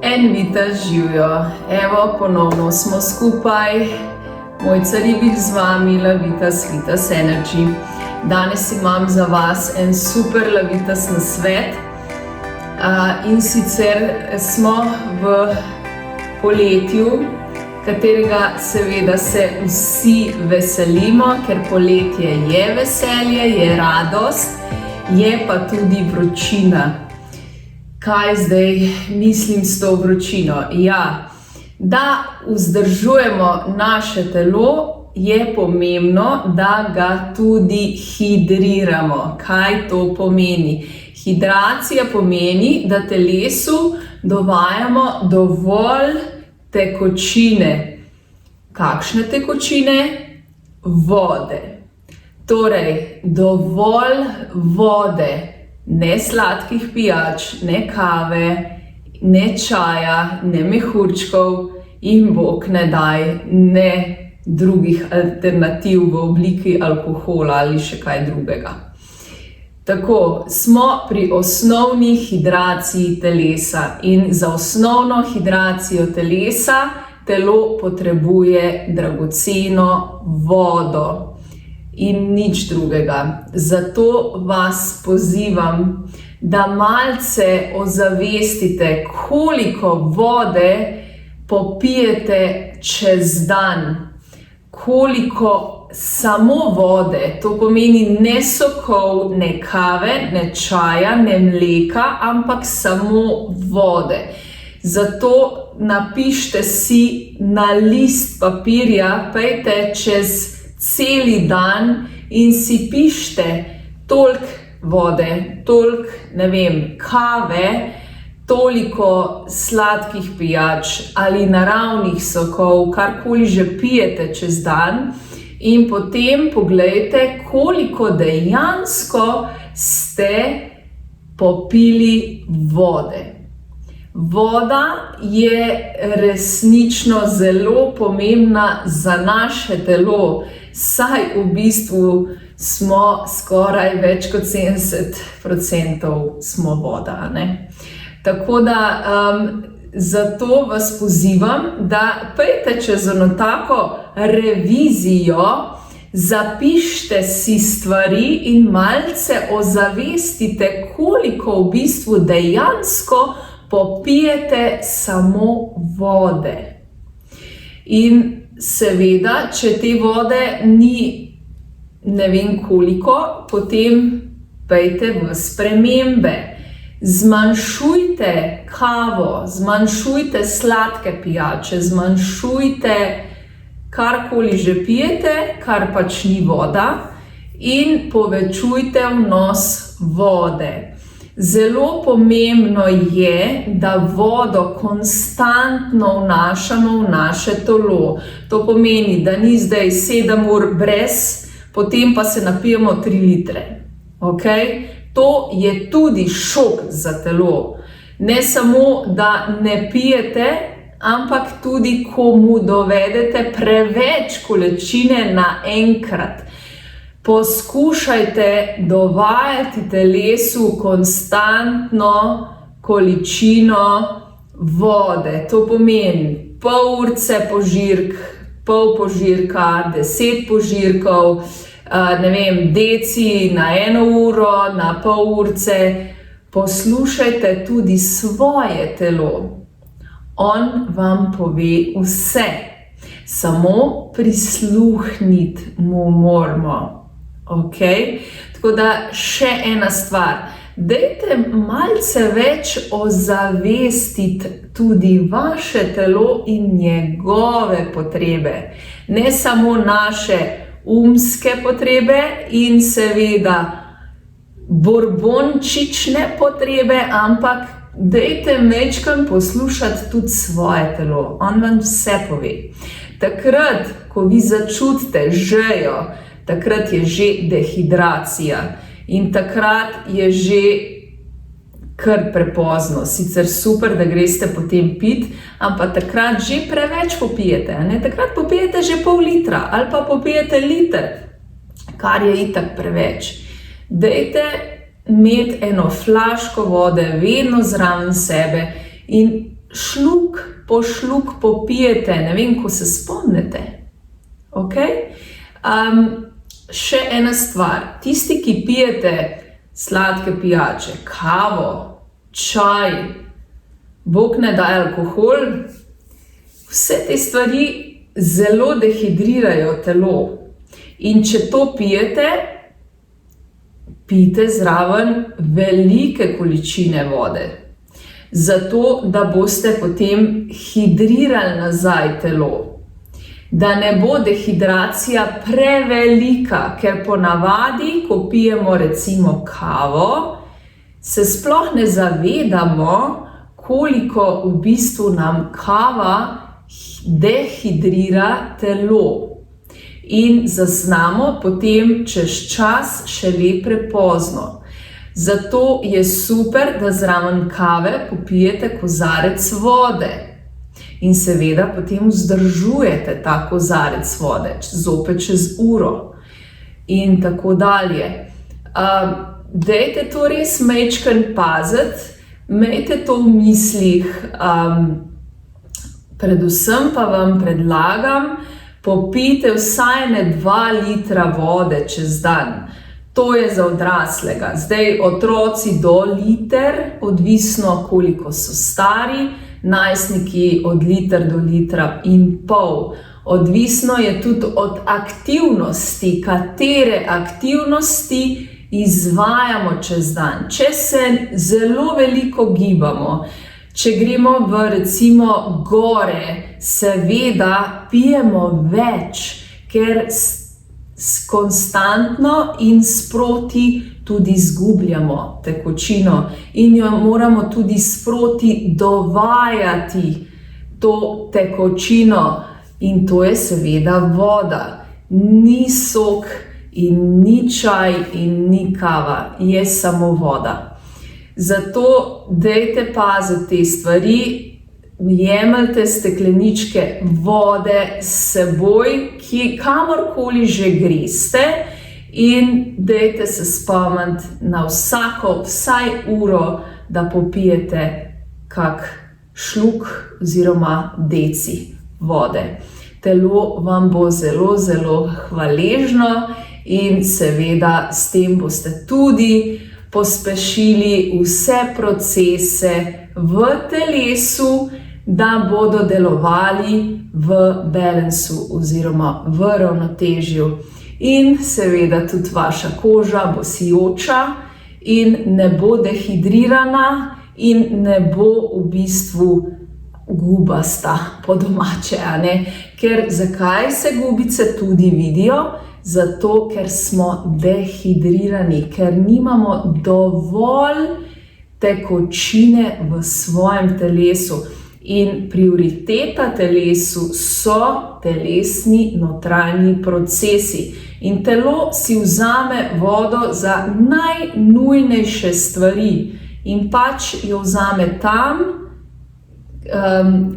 En vitez živijo. Evo, ponovno smo skupaj. Mojca Ribič z vami, Lavitas Energy. Danes imam za vas en super Lavitas nasvet. In sicer smo v poletju, katerega seveda se vsi veselimo, ker poletje je veselje, je radost, je pa tudi vročina. Kaj zdaj mislim s to vročino? Ja, da vzdržujemo naše telo, je pomembno, da ga tudi hidriramo. Kaj to pomeni? Hidracija pomeni, da telesu dovajamo dovolj tekočine. Kakšne tekočine? Vode. Torej, dovolj vode. Ne sladkih pijač, ne kave, ne čaja, ne mehurčkov in bog ne daj, ne drugih alternativ v obliki alkohola ali še kaj drugega. Tako, smo pri osnovni hidraciji telesa in za osnovno hidracijo telesa telo potrebuje dragoceno vodo. In nič drugega. Zato vas pozivam, da malce ozavestite, koliko vode popijete čez dan. Koliko samo vode, to pomeni ne sokov, ne kave, ne čaja, ne mleka, ampak samo vode. Zato napišite si na list papirja, pejte čez celi dan in si pišite toliko vode, toliko, kave, toliko sladkih pijač ali naravnih sokov, karkoli že pijete čez dan in potem poglejte, koliko dejansko ste popili vode. Voda je resnično zelo pomembna za naše telo, saj v bistvu smo skoraj več kot 70% smo voda, ne? Tako da zato vas pozivam, da pejte čez eno tako revizijo, zapišite si stvari in malce ozavestite, koliko v bistvu dejansko popijete samo vode. In seveda, če te vode ni ne vem koliko, potem pejte v spremembe. Zmanjšujte kavo, zmanjšujte sladke pijače, zmanjšujte karkoli že pijete, kar pač ni voda, in povečujte vnos vode. Zelo pomembno je, da vodo konstantno vnašamo v naše telo. To pomeni, da ni zdaj 7 ur brez, potem pa se napijemo 3 litre. Okay? To je tudi šok za telo. Ne samo, da ne pijete, ampak tudi, ko mu dovedete preveč količine naenkrat. Poskušajte dovajati telesu konstantno količino vode. To pomeni pol urce požirk, pol požirka, 10 požirkov, deci na 1 uro, na pol urce. Poslušajte tudi svoje telo. On vam pove vse. Samo prisluhniti mu moramo. Okay? Tako da še ena stvar, dajte malce več ozavestiti tudi vaše telo in njegove potrebe. Ne samo naše umske potrebe in seveda borbončične potrebe, ampak dajte majčkeno poslušati tudi svoje telo. On vam vse pove. Takrat, ko vi začutite žejo, takrat je že dehidracija in takrat je že kar prepozno. Sicer super, da greste potem pit, ampak takrat že preveč popijete. Ne? Takrat popijete že pol litra ali pa popijete liter, kar je itak preveč. Dajte imeti eno flaško vode vedno zraven sebe in šluk po šluk popijete, ne vem, ko se spomnite. Okay? Še ena stvar, tisti, ki pijete sladke pijače, kavo, čaj, bog ne daj alkohol, vse te stvari zelo dehidrirajo telo. In če to pijete, pijte zraven velike količine vode. Zato, da boste potem hidrirali nazaj telo. Da ne bo dehidracija prevelika, ker ponavadi, ko pijemo recimo kavo, se sploh ne zavedamo, koliko v bistvu nam kava dehidrira telo. In zaznamo potem čez čas šele prepozno. Zato je super, da zraven kave popijete kozarec vode. In seveda potem vzdržujete ta kozarec vode, zopet čez uro. In tako dalje. Dajte to res majčkeno paziti, imejte to v mislih, predvsem pa vam predlagam, popijte vsaj 2 litra vode čez dan. To je za odraslega. Zdaj otroci do liter, odvisno koliko so stari, najstniki od liter do litra in pol. Odvisno je tudi od aktivnosti, katere aktivnosti izvajamo čez dan. Če se zelo veliko gibamo, če gremo v recimo gore, seveda pijemo več, ker konstantno in sproti tudi izgubljamo tekočino in jo moramo tudi sproti dovajati to tekočino in to je seveda voda. Ni sok in ni čaj in ni kava, je samo voda. Zato dajte paziti te stvari, jemljte stekleničke vode s seboj, kamorkoli že greste in dajte se spomniti na vsaj uro, da popijete kak šluk oziroma deci vode. Telo vam bo zelo, zelo hvaležno in seveda s tem boste tudi pospešili vse procese v telesu, da bodo delovali v balansu oziroma v ravnotežju. In seveda tudi vaša koža bo sijoča in ne bo dehidrirana in ne bo v bistvu gubasta po domače, a ne? Ker zakaj se gubice tudi vidijo? Zato, ker smo dehidrirani, ker nimamo dovolj tekočine v svojem telesu. In prioriteta telesu so telesni notranji procesi. In telo si vzame vodo za najnujnejše stvari in pač jo vzame tam,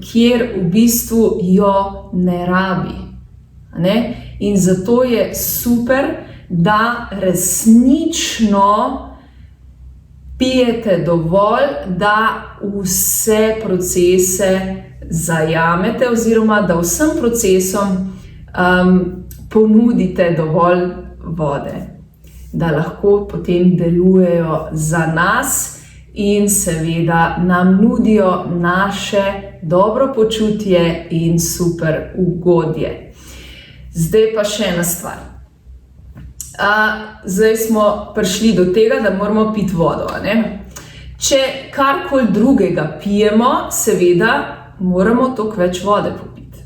kjer v bistvu jo ne rabi. Ne? In zato je super, da resnično pijete dovolj, da vse procese zajamete oziroma da vsem procesom ponudite dovolj vode, da lahko potem delujejo za nas in seveda nam nudijo naše dobro počutje in super ugodje. Zdaj pa še ena stvar. Zdaj smo prišli do tega, da moramo piti vodo. Ne? Če karkoli drugega pijemo, seveda moramo toliko več vode popiti.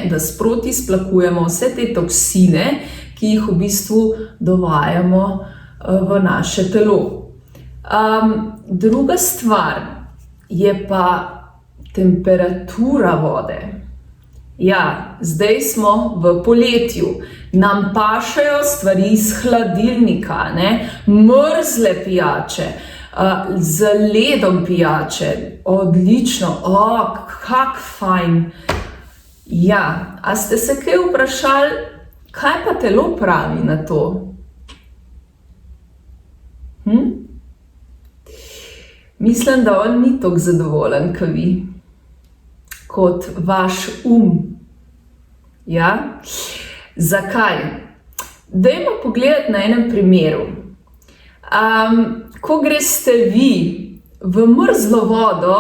Da sproti splakujemo vse te toksine, ki jih v bistvu dovajamo v naše telo. Druga stvar je pa temperatura vode. Ja, zdaj smo v poletju, nam pašejo stvari iz hladilnika, ne? Mrzle pijače, z ledom pijače, odlično, kak fajn. Ja, a ste se kaj vprašali, kaj pa telo pravi na to? Mislim, da on ni toliko zadovoljen, kot vi. kot vaš Ja? Zakaj? Dajmo pogledati na enem primeru. Ko greste vi v mrzlo vodo,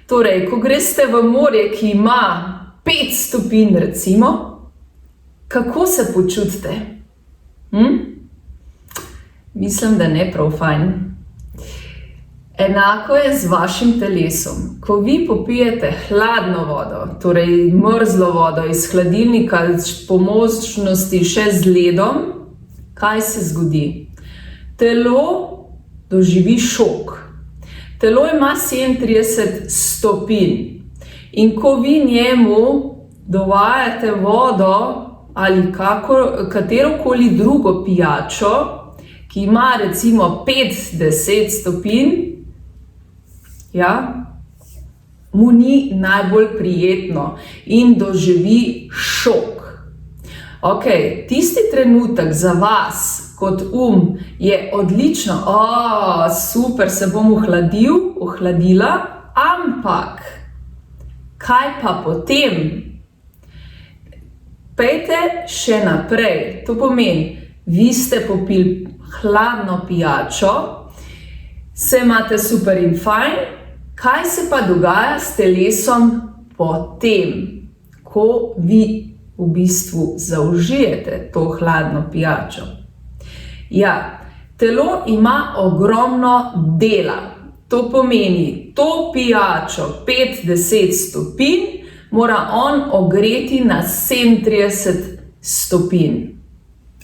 torej, ko greste v morje, ki ima 5 stopinj recimo, kako se počutite? Mislim, da ne prav fajn. Enako je z vašim telesom. Ko vi popijete hladno vodo, torej mrzlo vodo iz hladilnika, po možnosti še z ledom, kaj se zgodi? Telo doživi šok. Telo ima 37 stopinj in ko vi njemu dovajate vodo ali katerokoli drugo pijačo, ki ima recimo 5-10 stopinj, mu ni najbolj prijetno in doživi šok. Tisti trenutek za vas kot je odlično, super, se bom ohladila, ampak kaj pa potem? Pejte še naprej, to pomeni, vi ste popili hladno pijačo, se imate super in fajn, kaj se pa dogaja s telesom potem, ko vi v bistvu zaužijete to hladno pijačo? Telo ima ogromno dela. To pomeni, to pijačo 5-10 stopinj mora on ogreti na 37 stopinj.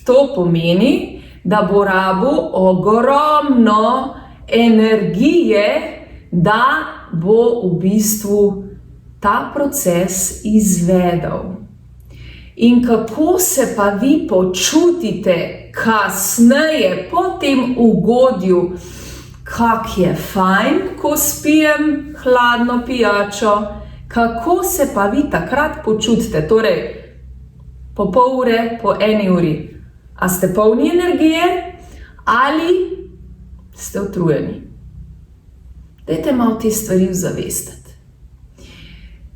To pomeni, da bo rabil ogromno energije, da bo v bistvu ta proces izvedel. In kako se pa vi počutite kasneje po tem ugodju, kak je fajn, ko spijem hladno pijačo, kako se pa vi takrat počutite, torej po pol ure, po 1 uri. A ste polni energije ali ste utrujeni? Dajte malo te stvari ozavestiti.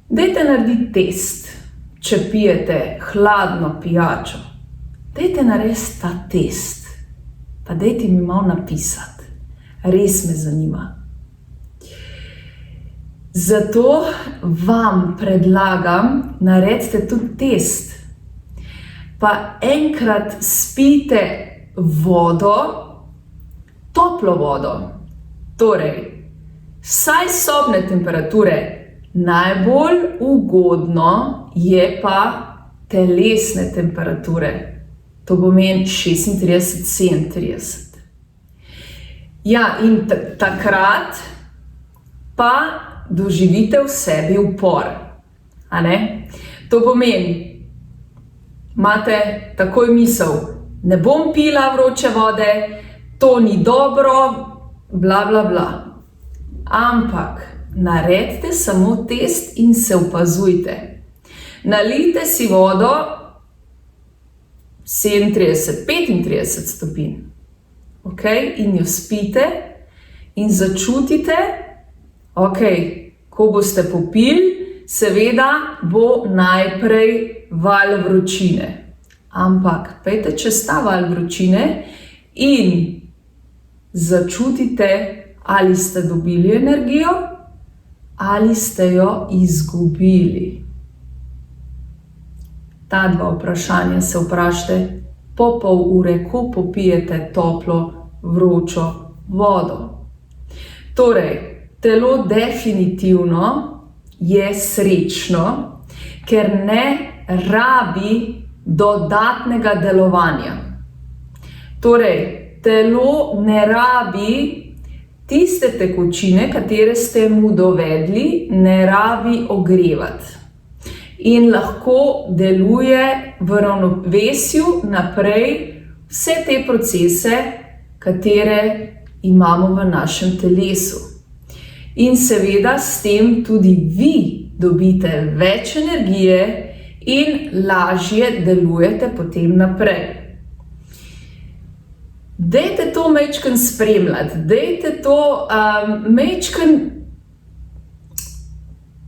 Dajte narediti test, če pijete hladno pijačo. Dajte narediti ta test, pa dajte mi malo napisati. Res me zanima. Zato vam predlagam, naredite tudi test. Pa enkrat spijte vodo, toplo vodo, torej vsaj sobne temperature, najbolj ugodno je pa telesne temperature, to pomeni 36-37. In takrat pa doživite v sebi upor, To pomeni, imate takoj misel, ne bom pila vroče vode, to ni dobro, bla, bla, bla. Ampak naredite samo test in se opazujte. Nalijte si vodo 37-35 stopinj. In jo spijte in začutite, ko boste popili, seveda bo najprej val vročine. Ampak pejte čez ta val vročine in začutite, ali ste dobili energijo ali ste jo izgubili. Ta 2 vprašanja se vprašajte po pol ure, ko popijete toplo, vročo vodo. Torej, telo definitivno je srečno, ker ne rabi dodatnega delovanja. Torej, telo ne rabi tiste tekočine, katere ste mu dovedli, ne rabi ogrevati. In lahko deluje v ravnovesju naprej vse te procese, katere imamo v našem telesu. In seveda s tem tudi vi dobite več energije in lažje delujete potem naprej. Dajte to majčkeno spremljati, dajte to majčkeno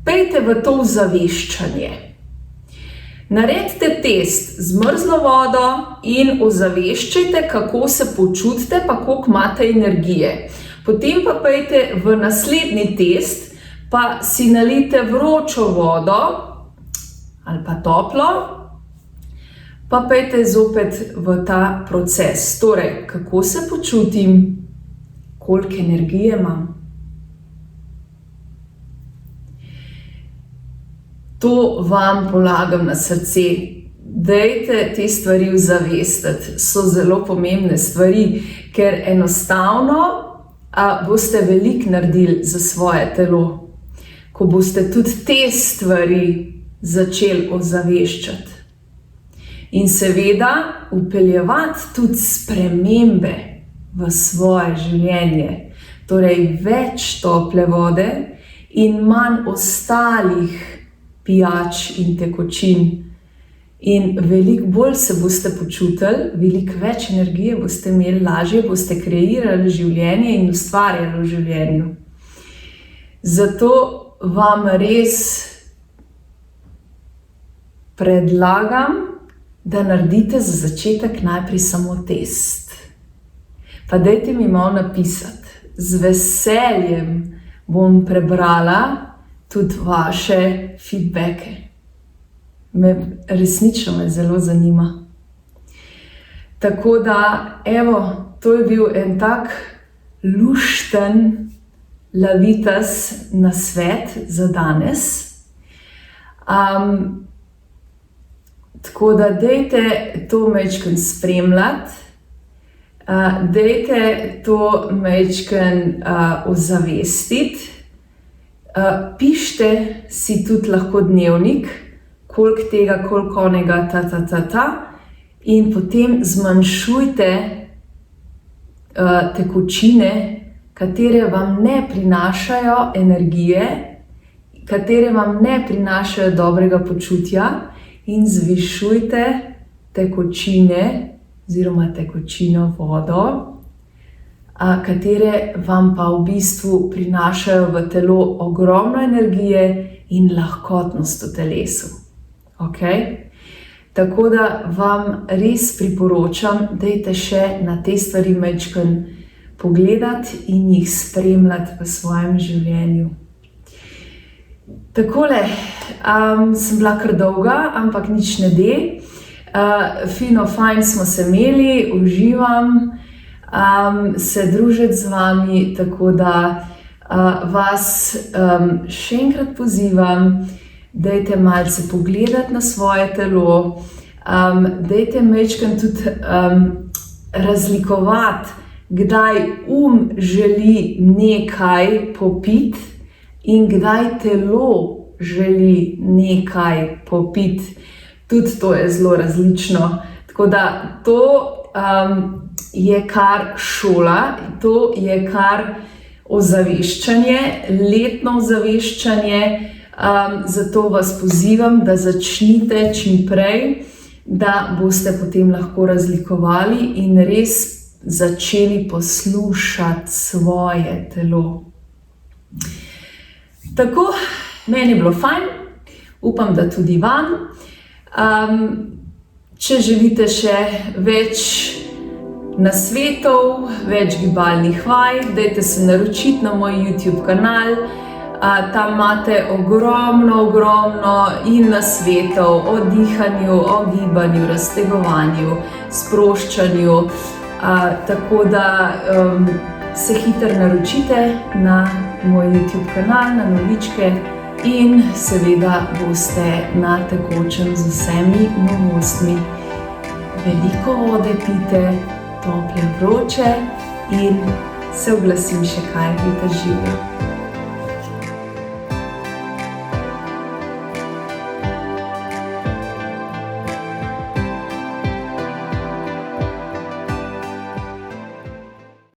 pejte v to ozaveščanje. Naredite test z mrzlo vodo in ozaveščajte, kako se počutite, pa koliko imate energije. Potem pa pejte v naslednji test, pa si nalijte vročo vodo ali pa toplo, pa pejte zopet v ta proces. Torej, kako se počutim, koliko energije imam. To vam polagam na srce. Dajte te stvari ozavestiti. So zelo pomembne stvari, ker enostavno boste veliko naredili za svoje telo, ko boste tudi te stvari začeli ozaveščati. In seveda vpeljevati tudi spremembe v svoje življenje. Torej več tople vode in manj ostalih pijač in tekočin. In veliko bolj se boste počutili, veliko več energije boste imeli, lažje boste kreirali življenje in ustvarjali v življenju. Zato vam res predlagam, da naredite za začetek najprej samo test. Pa dajte mi malo napisati. Z veseljem bom prebrala tudi vaše feedbacke. Resnično me zelo zanima. Tako da, evo, to je bil en tak lušten lavitas nasvet za danes. Tako da dajte to majčkeno spremljati, dajte to majčkeno ozavestiti. Pišite si tudi lahko dnevnik, koliko tega, koliko onega, in potem zmanjšujte tekočine, katere vam ne prinašajo energije, katere vam ne prinašajo dobrega počutja, in zvišujte tekočine oziroma tekočino vodo, katere vam pa v bistvu prinašajo v telo ogromno energije in lahkotnost v telesu. Tako da vam res priporočam, dajte še na te stvari majčkeno pogledati in jih spremljati v svojem življenju. Takole, sem bila kar dolga, ampak nič ne de. Fino, fajn smo se imeli, uživam se družiti z vami, tako da vas še enkrat pozivam, dajte malce pogledati na svoje telo, dajte majčkeno tudi razlikovati, kdaj želi nekaj popiti in kdaj telo želi nekaj popiti. Tudi to je zelo različno. Tako da to je kar šola, to je kar ozaveščanje, letno ozaveščanje, zato vas pozivam, da začnite čim prej, da boste potem lahko razlikovali in res začeli poslušati svoje telo. Tako, meni je bilo fajn, upam, da tudi vam. Če želite še več nasvetov, več gibalnih vaj, dajte se naročiti na moj YouTube kanal. Tam imate ogromno in nasvetov o dihanju, o gibanju, raztegovanju, sproščanju. Tako da se hitro naročite na moj YouTube kanal, na novičke, in seveda boste na tekočem z vsemi novostmi. Veliko vode pite, tople, vroče, in se oglasim še kaj, vidite, živjo.